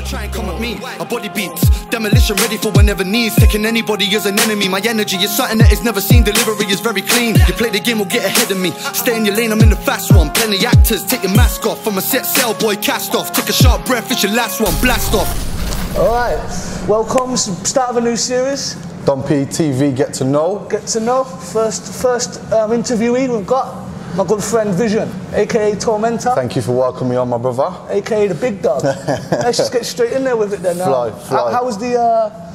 wanna try and come at me. I body beats, demolition ready for whenever needs. Taking anybody as an enemy. My energy is something that is never seen. Delivery is very clean. You play the game or get ahead of me. Stay in your lane, I'm in the fast one. Plenty actors, take your mask off. I'm a set sail boy, cast off. Take a sharp breath, it's your last one, blast off. Alright, welcome, start of a new series. DONPTV Get to Know. Get to Know. First interviewee we've got my good friend Vision, aka Tormenta. Thank you for welcoming me on, my brother. Aka the big dog. Let's just get straight in there with it then. Fly. How was the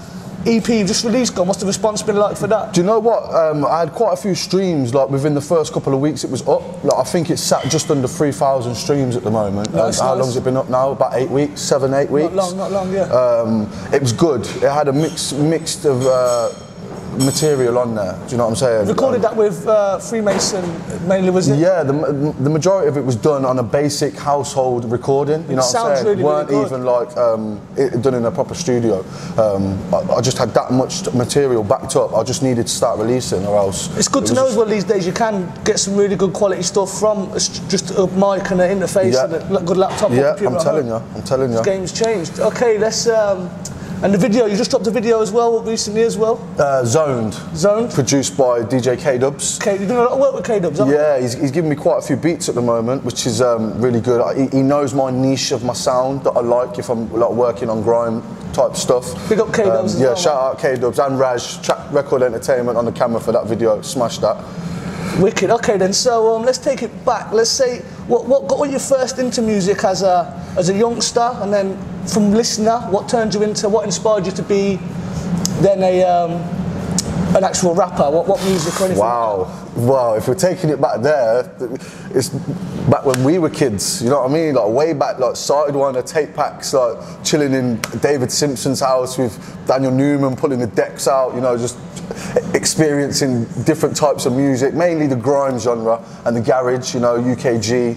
EP you just released gone? What's the response been like for that? Do you know what? I had quite a few streams. Like within the first couple of weeks, it was up. Like I think it's sat just under 3,000 streams at the moment. Nice, how long has it been up now? About 8 weeks, 7, 8 weeks. Not long, yeah. It was good. It had a mixed of material on there. Do you know what I'm saying? You recorded that with Freemason mainly, was it? Yeah, the majority of it was done on a basic household recording. You know what I'm saying? Really, weren't really even like it done in a proper studio. I just had that much material backed up. I just needed to start releasing, or else. It's good to know as well these days. You can get some really good quality stuff from just a mic and an interface and a good laptop. Yeah, I'm telling you. This game's changed. Okay, let's. And the video, you just dropped a video as well recently as well? Zoned. Produced by DJ K-Dubs. Okay, you're doing a lot of work with K-Dubs, aren't you? Yeah, he's giving me quite a few beats at the moment, which is really good. He knows my niche of my sound that I like if I'm like working on grime type stuff. Big up K-Dubs as well. Yeah, shout out K-Dubs and Raj, Track Record Entertainment on the camera for that video. Smashed that. Wicked. Okay then, so let's take it back. Let's say, what got you first into music as a youngster, and then from listener, what turned you into, what inspired you to be then an actual rapper? What music or anything? Wow, if we're taking it back there, it's back when we were kids, you know what I mean? Like way back, like started one of the tape packs, like chilling in David Simpson's house with Daniel Newman, pulling the decks out, you know, just experiencing different types of music, mainly the grime genre and the garage, you know, UKG,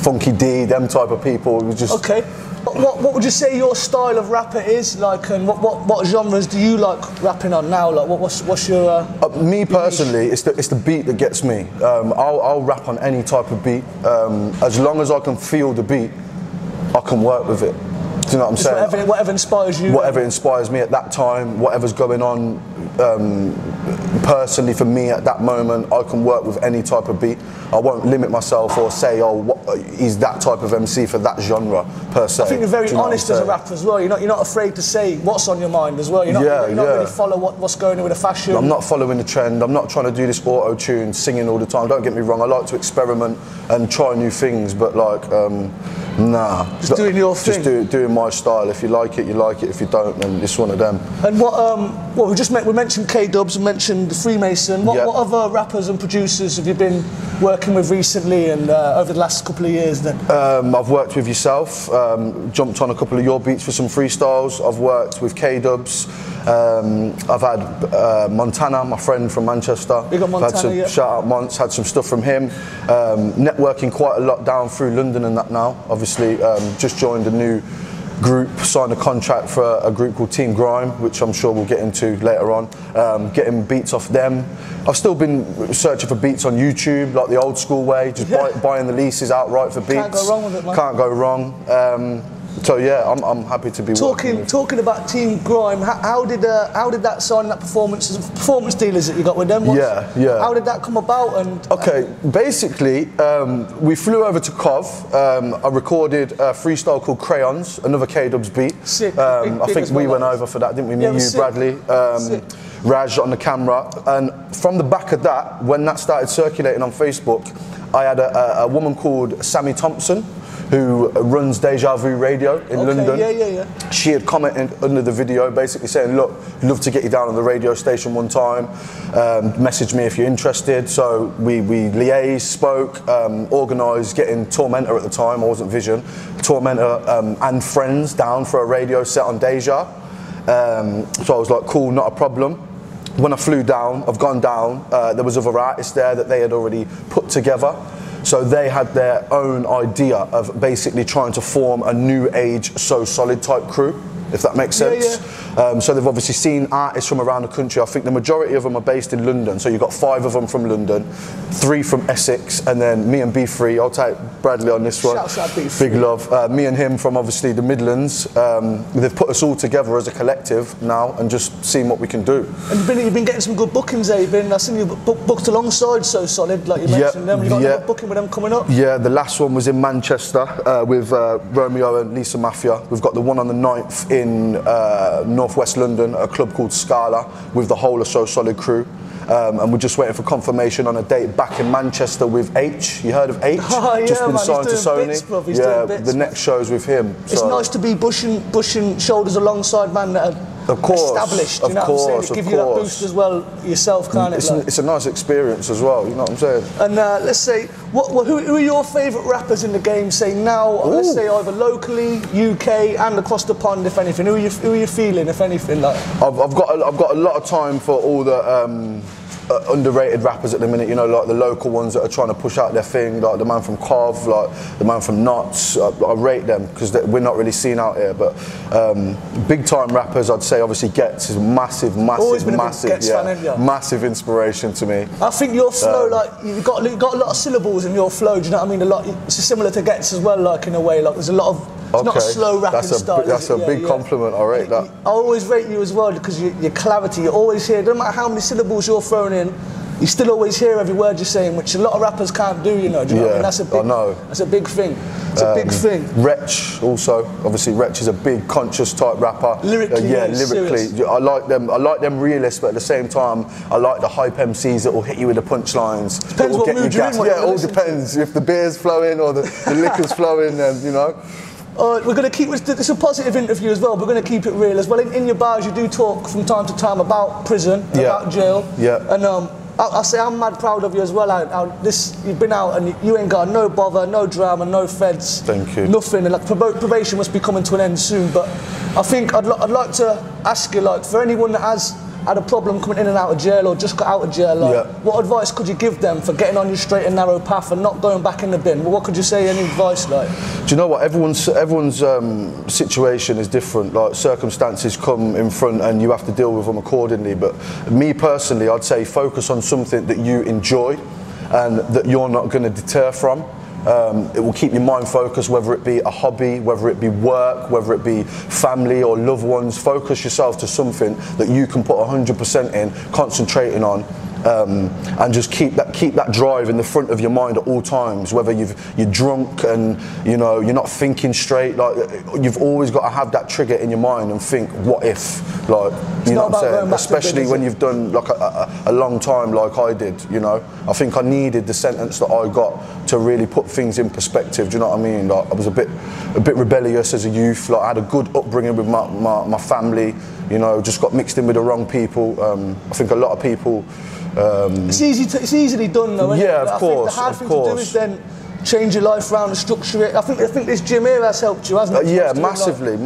Funky D, them type of people. It was just... Okay. What would you say your style of rapper is like, and what genres do you like rapping on now? Like, what's your? Me personally, it's the beat that gets me. I'll rap on any type of beat, as long as I can feel the beat, I can work with it. Do you know what I'm saying? Whatever inspires you. Whatever inspires me at that time, whatever's going on personally for me at that moment, I can work with any type of beat. I won't limit myself or say, oh, he's that type of MC for that genre per se. I think you're very honest as a rapper as well. You're not afraid to say what's on your mind as well. You're not really follow what's going on with the fashion. I'm not following the trend. I'm not trying to do this auto-tune, singing all the time. Don't get me wrong. I like to experiment and try new things, but like, nah. Just doing your thing. Just doing my style. If you like it, you like it. If you don't, then it's one of them. And we mentioned K-Dubs, we mentioned Freemason. What other rappers and producers have you been working with recently and over the last couple of years then? I've worked with yourself, jumped on a couple of your beats for some freestyles. I've worked with K-Dubs. I've had Montana, my friend from Manchester. Big up Montana, shout out Monts, had some stuff from him. Networking quite a lot down through London and that now. Obviously, just joined a new group, signed a contract for a group called Team Grime, which I'm sure we'll get into later on. Getting beats off them. I've still been searching for beats on YouTube, like the old school way, just buying the leases outright for beats. Can't go wrong with it, man. Can't go wrong. So yeah, I'm happy to be talking about Team Grime. How did that sign, that performance dealers that you got with them? Yeah. How did that come about? And okay, basically, we flew over to Cov. I recorded a freestyle called Crayons, another K-Dubs beat. Sick. I think we went over for that, didn't we? Me, you, sick. Bradley, Raj on the camera, and from the back of that, when that started circulating on Facebook, I had a woman called Sammy Thompson, who runs Deja Vu Radio in London. Yeah. She had commented under the video basically saying, look, love to get you down on the radio station one time, message me if you're interested. So we liaised, spoke, organised getting Tormenta at the time, I wasn't Vision, Tormenta and friends down for a radio set on Deja. So I was like, cool, not a problem. When I flew down, I've gone down, there was other artists there that they had already put together. So they had their own idea of basically trying to form a new age So Solid type crew. if that makes sense. So they've obviously seen artists from around the country. I think the majority of them are based in London, so you've got 5 of them from London, 3 from Essex, and then me and B3. I'll take Bradley on this one. Shouts out B3. Big love. Me and him from obviously the Midlands. They've put us all together as a collective now and just seen what we can do. And you've been getting some good bookings there. I've seen you booked alongside So Solid, like you mentioned them. You got another booking with them coming up? Yeah, the last one was in Manchester with Romeo and Lisa Mafia. We've got the one on the 9th in northwest London, a club called Scala, with the whole of So Solid crew. And we're just waiting for confirmation on a date back in Manchester with H. You heard of H? Oh, yeah, just been man, signed to Sony. Bits, bro. He's yeah, doing bits, the next show's with him. It's nice to be bushing shoulders alongside man that are established. You know what I'm saying? It gives you that boost as well yourself, can't it? It's a nice experience as well. You know what I'm saying? And let's say, who are your favourite rappers in the game? Say now, let's say either locally, UK, and across the pond, if anything. Who are you feeling, if anything? Like I've got a lot of time for all the underrated rappers at the minute, you know, like the local ones that are trying to push out their thing, like the man from Cov, like the man from Knots. I rate them because we're not really seen out here, but big time rappers, I'd say obviously Gets is massive inspiration to me. I think your flow, like you've got a lot of syllables in your flow, do you know what I mean? It's similar to Gets as well, like in a way, like there's a lot of, it's not a slow rapping style. That's a big compliment, I rate that. I always rate you as well because your clarity, you always hear, no matter how many syllables you're throwing in, you still always hear every word you're saying, which a lot of rappers can't do, you know. Do you know what I mean? That's a big thing. It's a big thing. Wretch also, obviously Wretch is a big conscious type rapper. Lyrically, lyrically. I like them realists, but at the same time, I like the hype MCs that will hit you with the punchlines. Depends what mood you're in. Yeah, it all depends. If the beer's flowing or the liquor's flowing, then, you know. We're going to keep, it's a positive interview as well, we're going to keep it real as well. In your bars you do talk from time to time about prison, about jail. Yeah. And I'll say I'm mad proud of you as well. You've been out and you ain't got no bother, no drama, no feds. Thank you. Nothing. And like probation must be coming to an end soon. But I think I'd like to ask you, like, for anyone that has had a problem coming in and out of jail or just got out of jail, like, what advice could you give them for getting on your straight and narrow path and not going back in the bin? Well, what could you say, any advice, like? Do you know what, everyone's situation is different, like circumstances come in front and you have to deal with them accordingly, but me personally, I'd say focus on something that you enjoy and that you're not going to deter from. It will keep your mind focused, whether it be a hobby, whether it be work, whether it be family or loved ones. Focus yourself to something that you can put 100% in, concentrating on, and just keep that drive in the front of your mind at all times. Whether you're drunk and you know you're not thinking straight, like you've always got to have that trigger in your mind and think, what if? Like, you know what I'm saying? Especially when you've done like a long time, like I did. You know, I think I needed the sentence that I got to really put things in perspective. Do you know what I mean? Like I was a bit rebellious as a youth. Like I had a good upbringing with my family. You know, just got mixed in with the wrong people. I think a lot of people. It's easily done though, isn't it? Of course. I think the hard thing to do is then change your life around and structure it. I think this gym here has helped you, hasn't it? Yeah, massively.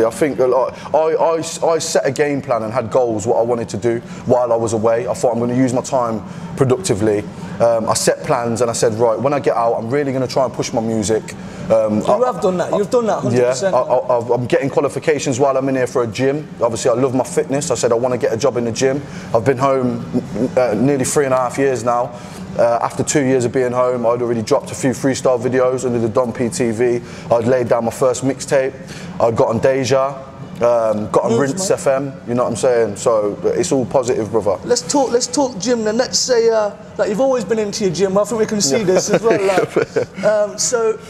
I think a lot. I set a game plan and had goals, what I wanted to do while I was away. I thought I'm going to use my time productively. I set plans and I said, right, when I get out, I'm really going to try and push my music. You have done that. You've done that 100%. Yeah, I'm getting qualifications while I'm in here for a gym. Obviously, I love my fitness. I said I want to get a job in the gym. I've been home nearly 3.5 years now. After 2 years of being home, I'd already dropped a few freestyle videos under the DONPTV. I'd laid down my first mixtape. I'd got on Deja. Got on Rinse FM, you know what I'm saying? So it's all positive, brother. Let's talk gym then. Let's say like you've always been into your gym. I think we can see this as well. Like, so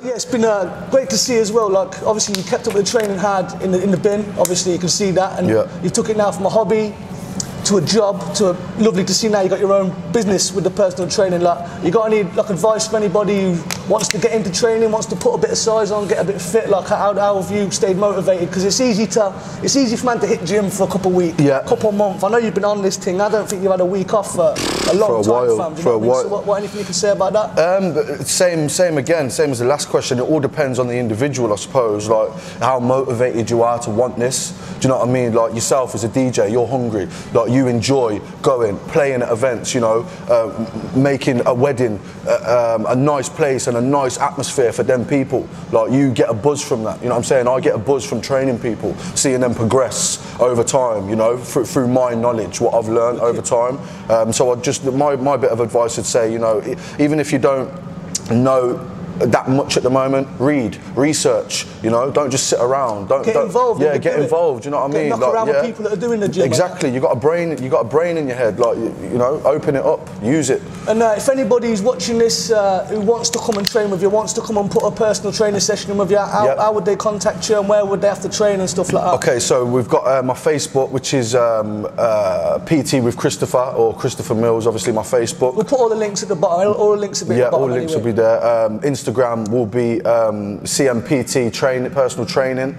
yeah, it's been great to see as well. Like obviously you kept up with the training hard in the bin. Obviously you can see that, and you took it now from a hobby to a job, lovely to see now you got your own business with the personal training. Like, you got any like advice for anybody who wants to get into training, wants to put a bit of size on, get a bit fit? Like, how have you stayed motivated? Because it's easy for man to hit gym for a couple of weeks, couple of months. I know you've been on this thing. I don't think you've had a week off for a long time, fam. Do you know what I mean? So what anything you can say about that? Same as the last question. It all depends on the individual, I suppose. Like how motivated you are to want this. Do you know what I mean? Like yourself as a DJ, you're hungry. Like you enjoy going, playing at events, you know, making a wedding a nice place, a and a nice atmosphere for them people. Like, you get a buzz from that, you know what I'm saying? I get a buzz from training people, seeing them progress over time, you know, through my knowledge, what I've learned over time. So I just, my bit of advice would say, you know, even if you don't know that much at the moment, read, research, you know, don't just sit around. Don't get involved. Yeah, get involved, you know what I mean? Knock around with people that are doing the gym. Exactly, you got a brain in your head, like, you know, open it up, use it. And if anybody's watching this who wants to come and train with you, wants to come and put a personal training session in with you, how would they contact you and where would they have to train and stuff like that? Okay, so we've got my Facebook, which is PT with Christopher, or Christopher Mills, obviously my Facebook. We'll put all the links at the bottom, all the links will be at the bottom. Yeah, all links will be there. Instagram will be CMPT personal training.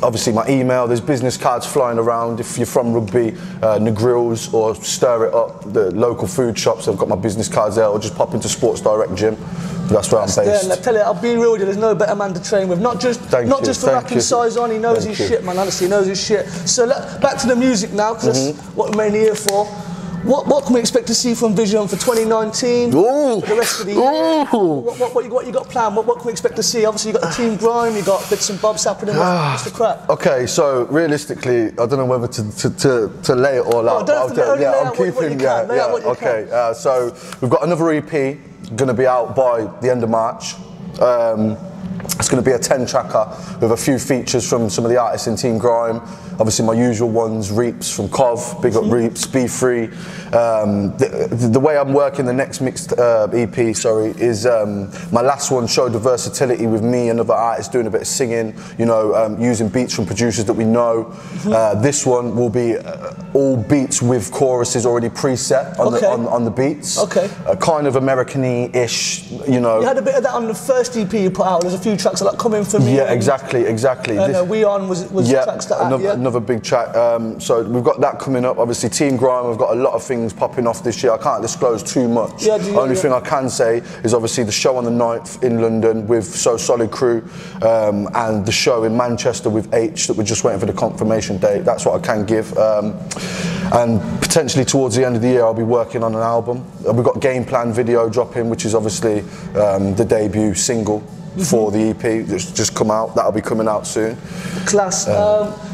Obviously my email, there's business cards flying around. If you're from Rugby, Negrills or Stir It Up, the local food shops, I've got my business cards there, or just pop into Sports Direct Gym. That's where I'm based. Yeah, I tell you, I'll be real with you, there's no better man to train with. Not just for racking size on, he knows his shit, man, honestly, he knows his shit. So back to the music now, because that's what we're mainly here for. What can we expect to see from Vision for 2019? For the rest of the year? What you got planned? What can we expect to see? Obviously, you got the Team Grime, you got bits and bobs happening. What's the crack? Okay, so realistically, I don't know whether to lay it all out. I'm keeping. Okay, so we've got another EP going to be out by the end of March. It's going to be a 10-tracker with a few features from some of the artists in Team Grime. Obviously my usual ones, Reaps from Cov, big up Reaps, Be Free. The way I'm working the next mixed EP, is my last one showed the versatility with me and other artists doing a bit of singing, you know, using beats from producers that we know. This one will be all beats with choruses already preset on the beats. Okay. Kind of American-y-ish, you know. You had a bit of that on the first EP you put out. There's a few tracks like Coming For Me. Yeah, exactly. We On was the tracks that another big track. So we've got that coming up. Obviously Team Grime, we've got a lot of things popping off this year. I can't disclose too much. Only thing I can say is obviously the show on the 9th in London with So Solid Crew, and the show in Manchester with H that we're just waiting for the confirmation date. That's what I can give. And potentially towards the end of the year I'll be working on an album. We've got Game Plan video dropping, which is obviously the debut single for the EP that's just come out. That'll be coming out soon. Class.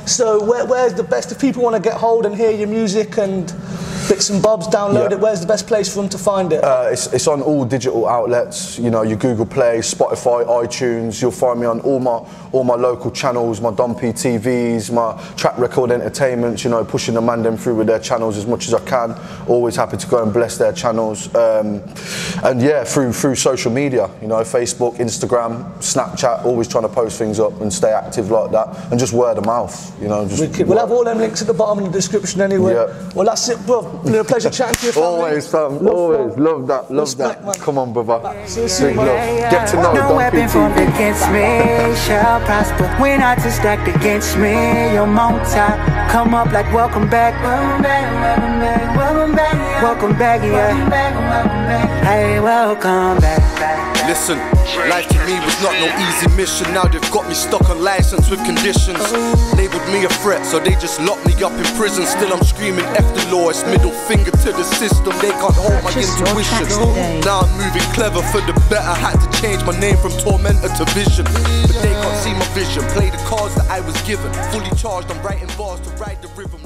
So where's the best, if people want to get hold and hear your music and bits and bobs, download it, where's the best place for them to find it? It's on all digital outlets, you know, your Google Play, Spotify, iTunes. You'll find me on all my local channels, my DONPTVs, my Track Record Entertainments, you know, pushing the man them through with their channels as much as I can. Always happy to go and bless their channels. And yeah, through social media, you know, Facebook, Instagram, Snapchat, always trying to post things up and stay active like that, and just word of mouth, you know. We'll have all them links at the bottom in the description anyway. Well, that's it, bro. Been a pleasure chatting to you, family. Always, fam. Always. Love that. Love that. Man. Come on, brother. See you soon, man. Get to know no weapon formed against me shall prosper. When I just stacked against me, your top come up like welcome back. Welcome back, welcome back, welcome back. Welcome back, yeah. Hey, welcome back. Listen, life to me was not no easy mission. Now they've got me stuck on license with conditions. Labeled me a threat, so they just locked me up in prison. Still I'm screaming F the law, it's middle finger to the system. They can't hold my intuition. Now I'm moving clever for the better. Had to change my name from Tormenta to Vision, but they can't see my vision. Play the cards that I was given. Fully charged, I'm writing bars to ride the rhythm.